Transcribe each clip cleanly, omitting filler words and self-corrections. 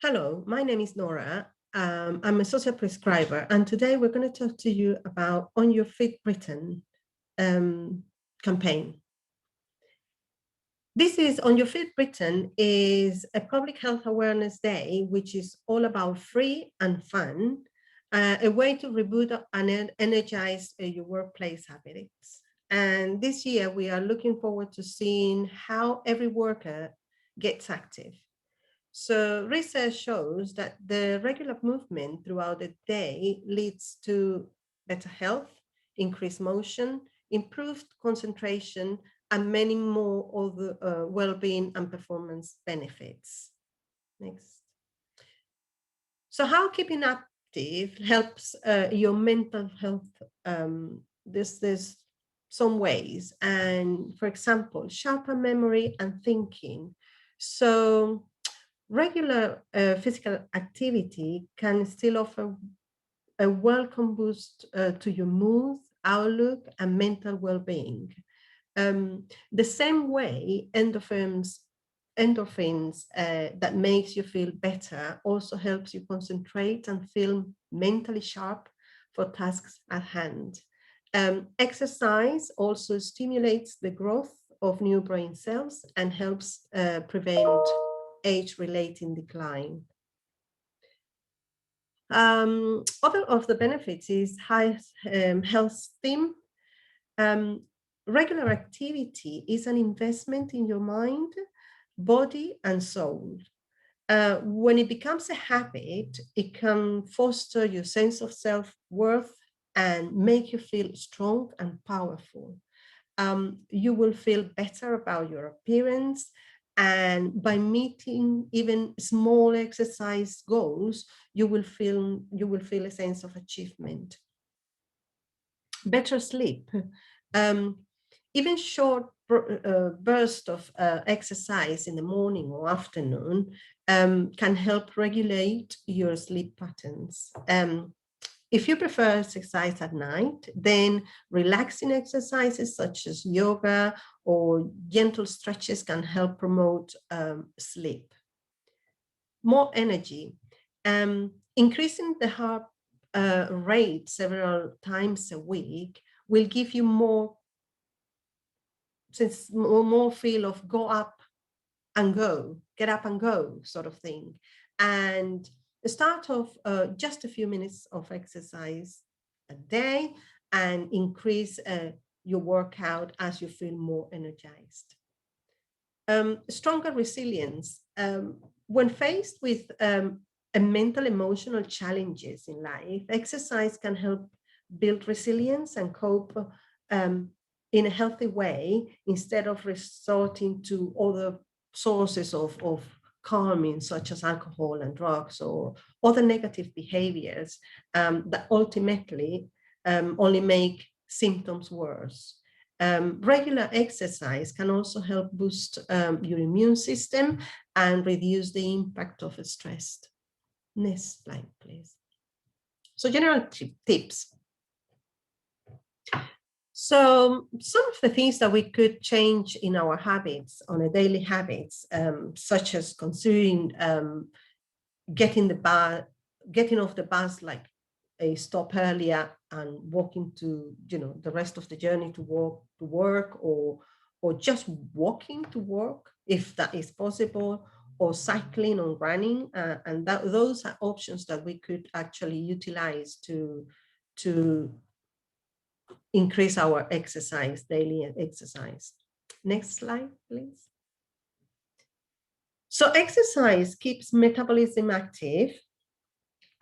Hello, my name is Nora. I'm a social prescriber, and today we're going to talk to you about On Your Feet Britain campaign. This is On Your Feet Britain is a public health awareness day, which is all about free and fun, a way to reboot and energize your workplace habits. And this year, we are looking forward to seeing how every worker gets active. So research shows that the regular movement throughout the day leads to better health, increased motion, improved concentration, and many more other well-being and performance benefits. Next. So how keeping active helps your mental health? There's some ways, and for example, sharper memory and thinking. So regular physical activity can still offer a welcome boost to your mood, outlook, and mental well-being. The same way endorphins that makes you feel better also helps you concentrate and feel mentally sharp for tasks at hand. Exercise also stimulates the growth of new brain cells and helps prevent age-related decline. Other of the benefits is high health esteem. Regular activity is an investment in your mind, body, and soul. When it becomes a habit, it can foster your sense of self-worth and make you feel strong and powerful. You will feel better about your appearance, and by meeting even small exercise goals, you will feel a sense of achievement. Better sleep. Even short bursts of exercise in the morning or afternoon can help regulate your sleep patterns. If you prefer exercise at night, then relaxing exercises such as yoga or gentle stretches can help promote sleep. More energy. Increasing the heart rate several times a week will give you more feel of go up and go, get up and go sort of thing. And start off just a few minutes of exercise a day and increase your workout as you feel more energized. Stronger resilience. When faced with a mental, emotional challenges in life, exercise can help build resilience and cope in a healthy way instead of resorting to other sources of calming, such as alcohol and drugs or other negative behaviors that ultimately only make symptoms worse. Regular exercise can also help boost your immune system and reduce the impact of stress. Next slide, please. So general tips. So some of the things that we could change in our habits, on a daily habits, such as considering getting off the bus like a stop earlier and walking to, the rest of the journey to work, or just walking to work if that is possible, or cycling or running, and those are options that we could actually utilize to increase our daily exercise. Next slide, please. So exercise keeps metabolism active,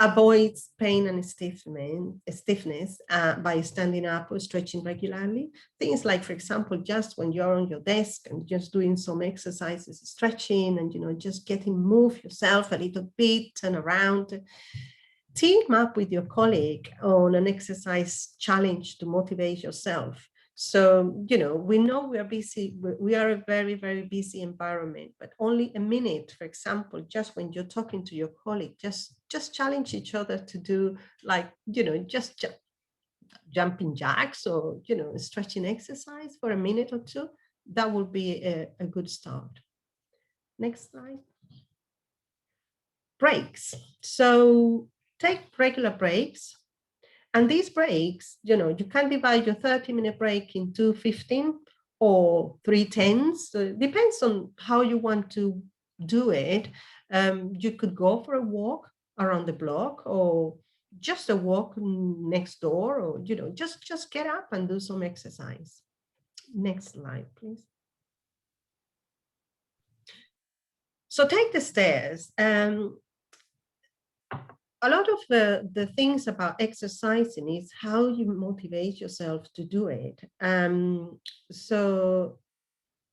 avoids pain and stiffness by standing up or stretching regularly. Things like, for example, just when you're on your desk and just doing some exercises, stretching, and just move yourself a little bit, turn around. Team up with your colleague on an exercise challenge to motivate yourself. So, we know we are busy. We are a very, very busy environment, but only a minute, for example, just when you're talking to your colleague, just challenge each other to do just jumping jacks or, stretching exercise for a minute or two. That would be a good start. Next slide. breaks. So take regular breaks. And these breaks, you can divide your 30-minute break into 15 or 3 10s. So it depends on how you want to do it. You could go for a walk around the block, or just a walk next door, or just get up and do some exercise. Next slide, please. So take the stairs. A lot of the things about exercising is how you motivate yourself to do it. So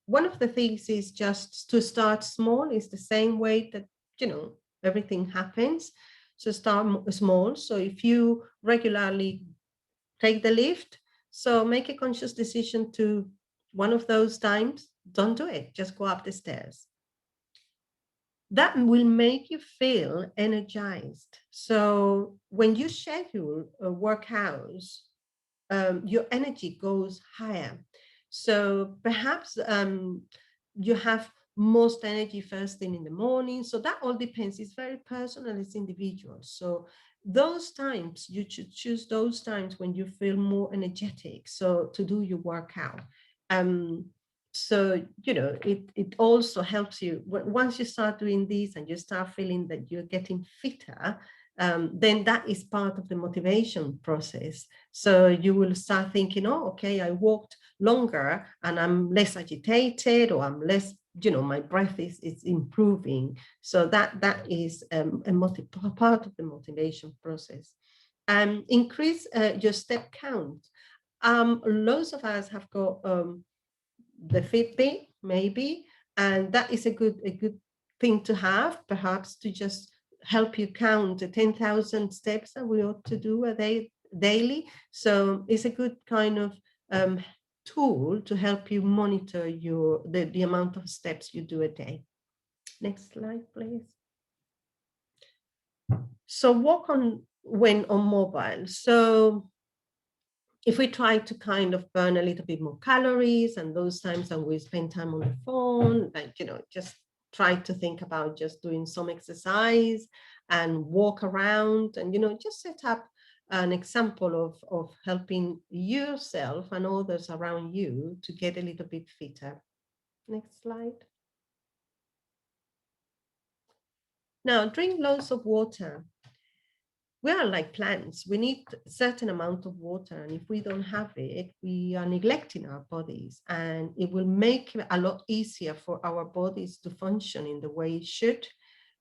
one of the things is just to start small. Is the same way that, everything happens. So start small. So if you regularly take the lift, so make a conscious decision to one of those times, don't do it, just go up the stairs. That will make you feel energized. So when you schedule a workouts, your energy goes higher. So perhaps you have most energy first thing in the morning. So that all depends. It's very personal. It's individual. So those times, you should choose those times when you feel more energetic. So to do your workout. So it also helps you once you start doing this and you start feeling that you're getting fitter. Then that is part of the motivation process. So you will start thinking, oh, okay, I walked longer and I'm less agitated, or I'm less, my breath is improving. So that is a part of the motivation process. Increase your step count. Lots of us have got the Fitbit, maybe, and that is a good thing to have, perhaps, to just help you count the 10,000 steps that we ought to do a day daily. So it's a good kind of tool to help you monitor the amount of steps you do a day. Next slide, please. So walk on when on mobile. So if we try to kind of burn a little bit more calories, and those times that we spend time on the phone, like, just try to think about just doing some exercise and walk around, and, just set up an example of helping yourself and others around you to get a little bit fitter. Next slide. Now, drink loads of water. We are like plants. We need a certain amount of water, and if we don't have it, we are neglecting our bodies, and it will make it a lot easier for our bodies to function in the way it should.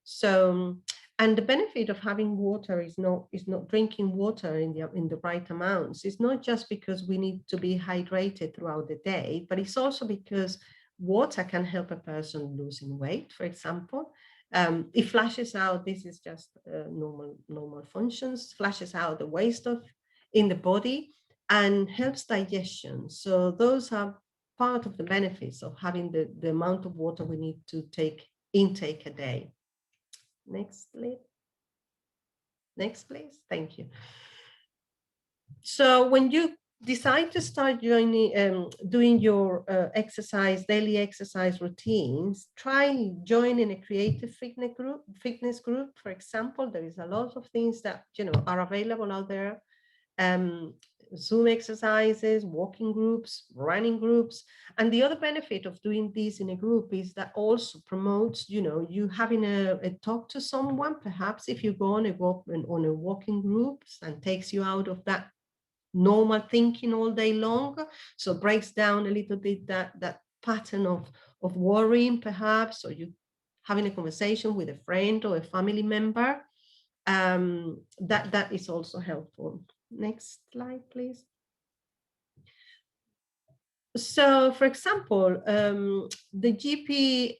So, and the benefit of having water is not drinking water in the right amounts. It's not just because we need to be hydrated throughout the day, but it's also because water can help a person losing weight, for example. It flushes out, this is just normal functions, flushes out the waste in the body and helps digestion. So those are part of the benefits of having the amount of water we need to intake a day. Next, please. Next, please. Thank you. So when you decide to start doing your daily exercise routines, try joining a creative fitness group. For example, there is a lot of things that are available out there. Zoom exercises, walking groups, running groups. And the other benefit of doing this in a group is that also promotes, you having a talk to someone. Perhaps if you go on a walking group, and takes you out of that normal thinking all day long, so breaks down a little bit that pattern of worrying, perhaps, or you having a conversation with a friend or a family member. That is also helpful. Next slide, please. So, for example, the GP,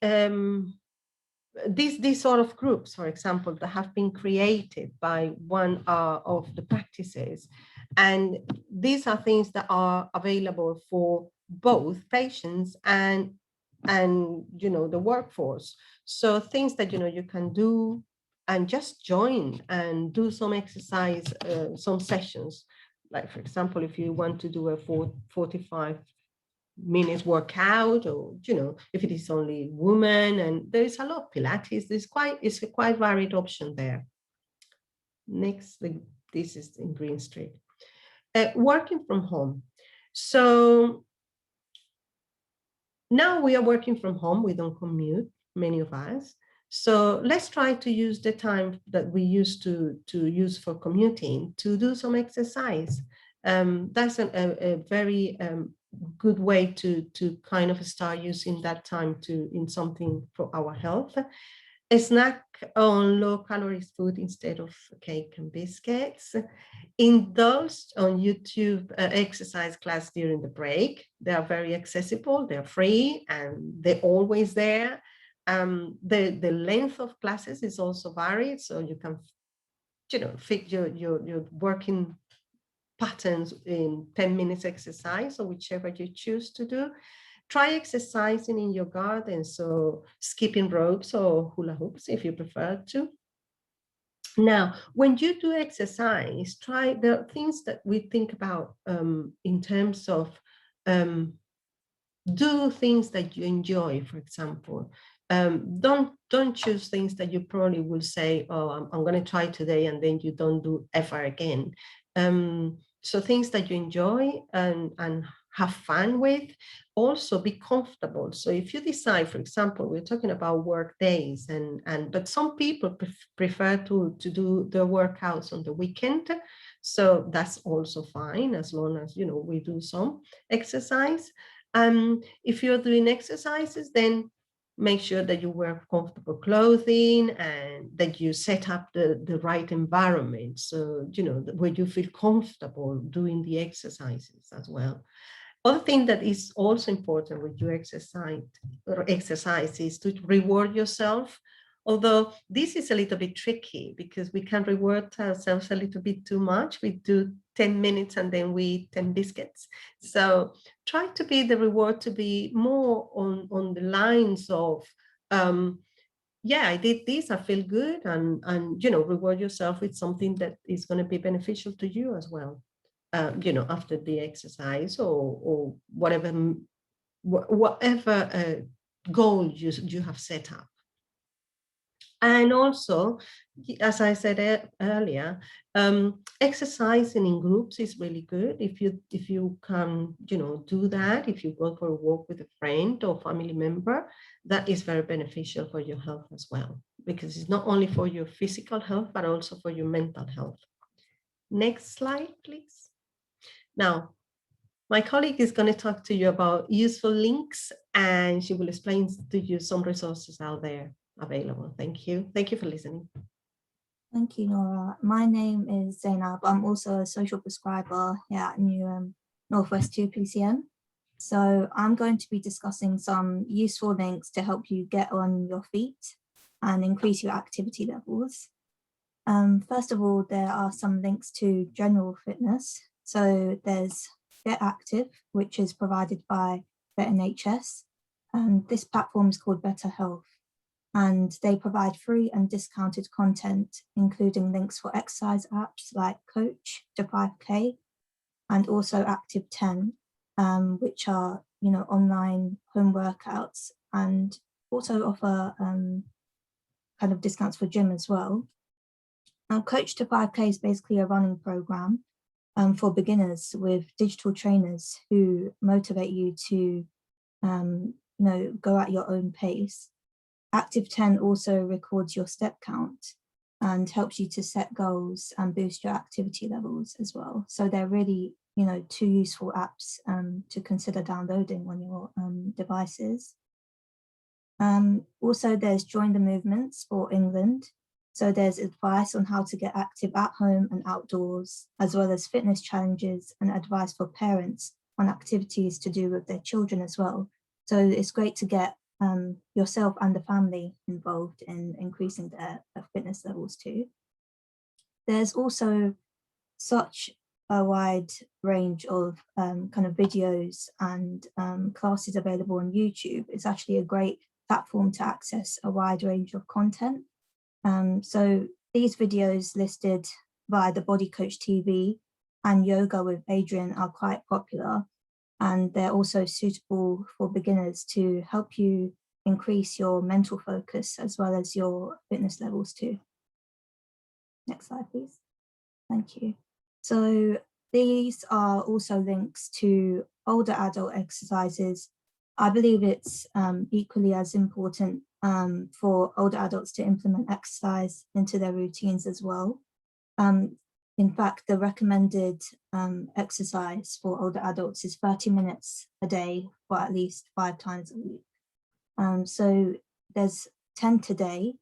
these sort of groups, for example, that have been created by one of the practices, and these are things that are available for both patients and the workforce. So things that you can do and just join and do some exercise, some sessions. Like, for example, if you want to do a 45 minutes workout, or, you know, if it is only women, and there is a lot of Pilates. It's a quite varied option there. Next, this is in Green Street. Working from home. So now we are working from home. We don't commute, many of us. So let's try to use the time that we used to use for commuting to do some exercise. That's a very good way to kind of start using that time in something for our health. A snack on low calories food instead of cake and biscuits. Indulge on YouTube exercise class during the break. They are very accessible, they're free, and they're always there. The length of classes is also varied, so you can, you know, fit your working patterns in 10 minutes exercise, or whichever you choose to do. Try exercising in your garden, so skipping ropes or hula hoops if you prefer to. Now, when you do exercise, try the things that we think about in terms of do things that you enjoy, for example. Don't choose things that you probably will say, oh, I'm going to try today, and then you don't do ever again. So things that you enjoy and have fun with. Also be comfortable. So if you decide, for example, we're talking about work days, but some people prefer to do their workouts on the weekend. So that's also fine, as long as, you know, we do some exercise. If you're doing exercises, then make sure that you wear comfortable clothing and that you set up the right environment. So, you know, where you feel comfortable doing the exercises as well. Other thing that is also important with your exercise is to reward yourself. Although this is a little bit tricky because we can reward ourselves a little bit too much. We do 10 minutes and then we eat 10 biscuits. So try to be the reward to be more on the lines of, yeah, I did this, I feel good, and you know, reward yourself with something that is going to be beneficial to you as well. You know, after the exercise or whatever goal you have set up. And also, as I said earlier, exercising in groups is really good. If you can, you know, do that, if you go for a walk with a friend or family member, that is very beneficial for your health as well, because it's not only for your physical health, but also for your mental health. Next slide, please. Now, my colleague is going to talk to you about useful links, and she will explain to you some resources out there available. Thank you. Thank you for listening. Thank you, Nora. My name is Zainab. I'm also a social prescriber here at New Northwest 2 PCN. So I'm going to be discussing some useful links to help you get on your feet and increase your activity levels. First of all, there are some links to general fitness. So there's Get Active, which is provided by the NHS. And this platform is called Better Health. And they provide free and discounted content, including links for exercise apps like Coach to 5K and also Active 10, which are, you know, online home workouts, and also offer kind of discounts for gym as well. Now, Coach to 5K is basically a running program for beginners with digital trainers who motivate you to, you know, go at your own pace. Active 10 also records your step count and helps you to set goals and boost your activity levels as well. So they're really, you know, two useful apps to consider downloading on your devices. Also, there's Join the Movement Sport England. So there's advice on how to get active at home and outdoors, as well as fitness challenges and advice for parents on activities to do with their children as well. So it's great to get yourself and the family involved in increasing their fitness levels too. There's also such a wide range of kind of videos and classes available on YouTube. It's actually a great platform to access a wide range of content. So these videos listed via the Body Coach TV and Yoga with Adriene are quite popular. and they're also suitable for beginners to help you increase your mental focus as well as your fitness levels too. Next slide, please. Thank you. So these are also links to older adult exercises. I believe it's equally as important for older adults to implement exercise into their routines as well. In fact, the recommended exercise for older adults is 30 minutes a day for at least 5 times a week. So there's 10 today.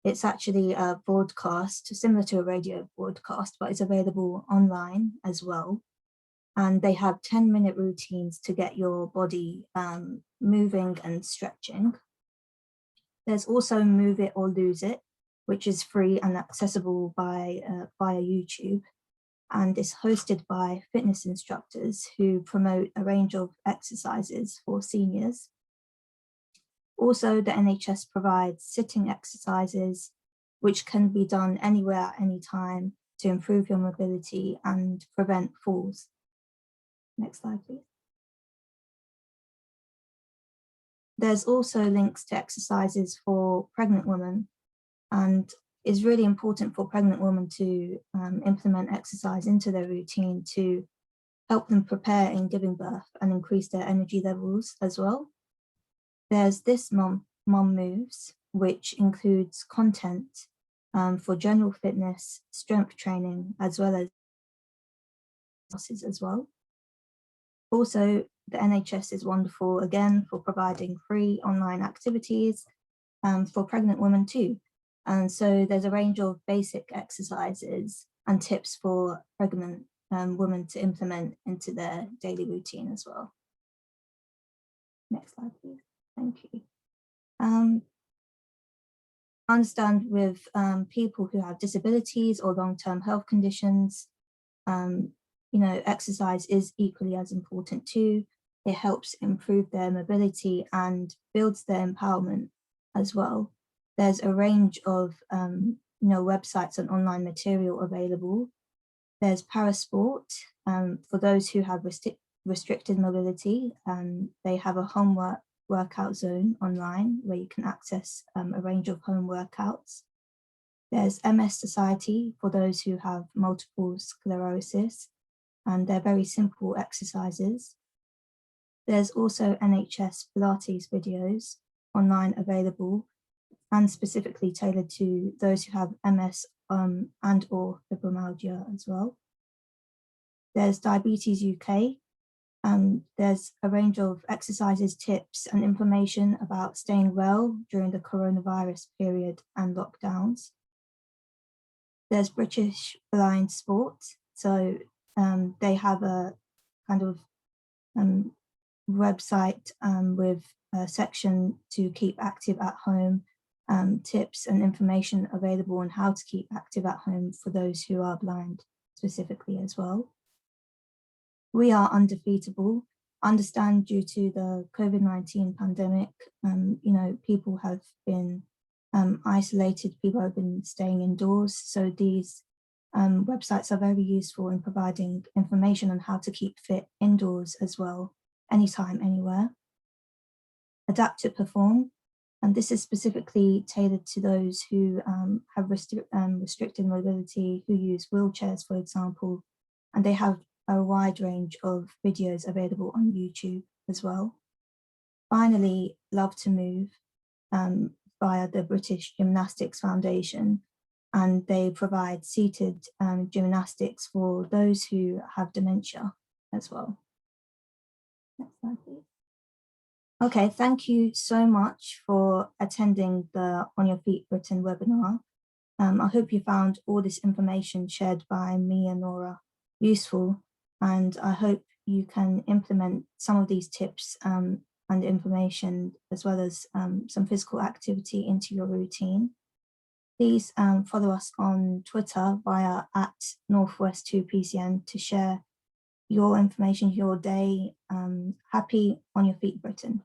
It's actually a broadcast similar to a radio broadcast, but it's available online as well. And they have 10-minute routines to get your body moving and stretching. There's also Move It or Lose It, which is free and accessible via YouTube, and is hosted by fitness instructors who promote a range of exercises for seniors. Also, the NHS provides sitting exercises, which can be done anywhere at any time to improve your mobility and prevent falls. Next slide, please. There's also links to exercises for pregnant women, and it's really important for pregnant women to implement exercise into their routine to help them prepare in giving birth and increase their energy levels as well. There's This Mom Moves, which includes content for general fitness, strength training, as well as classes as well. Also, the NHS is wonderful again for providing free online activities for pregnant women too. And so there's a range of basic exercises and tips for pregnant women to implement into their daily routine as well. Next slide, please. Thank you. I understand with people who have disabilities or long-term health conditions, exercise is equally as important too. It helps improve their mobility and builds their empowerment as well. There's a range of websites and online material available. There's Parasport for those who have restricted mobility. They have a home workout zone online where you can access a range of home workouts. There's MS Society for those who have multiple sclerosis, and they're very simple exercises. There's also NHS Pilates videos online available and specifically tailored to those who have MS and or fibromyalgia as well. There's Diabetes UK. There's a range of exercises, tips, and information about staying well during the coronavirus period and lockdowns. There's British Blind Sport. So they have a kind of website with a section to keep active at home, tips and information available on how to keep active at home for those who are blind specifically as well. We Are Undefeatable. Understand due to the COVID-19 pandemic, people have been isolated, people have been staying indoors. So these websites are very useful in providing information on how to keep fit indoors as well, anytime, anywhere. Adapt to Perform, and this is specifically tailored to those who have restricted mobility, who use wheelchairs, for example, and they have a wide range of videos available on YouTube as well. Finally, Love to Move via the British Gymnastics Foundation, and they provide seated gymnastics for those who have dementia as well. Next slide, please. Okay, thank you so much for attending the On Your Feet Britain webinar. I hope you found all this information shared by me and Nora useful, and I hope you can implement some of these tips and information, as well as some physical activity into your routine. Please follow us on Twitter via @Northwest2PCN to share your information, your day. Happy On Your Feet Britain.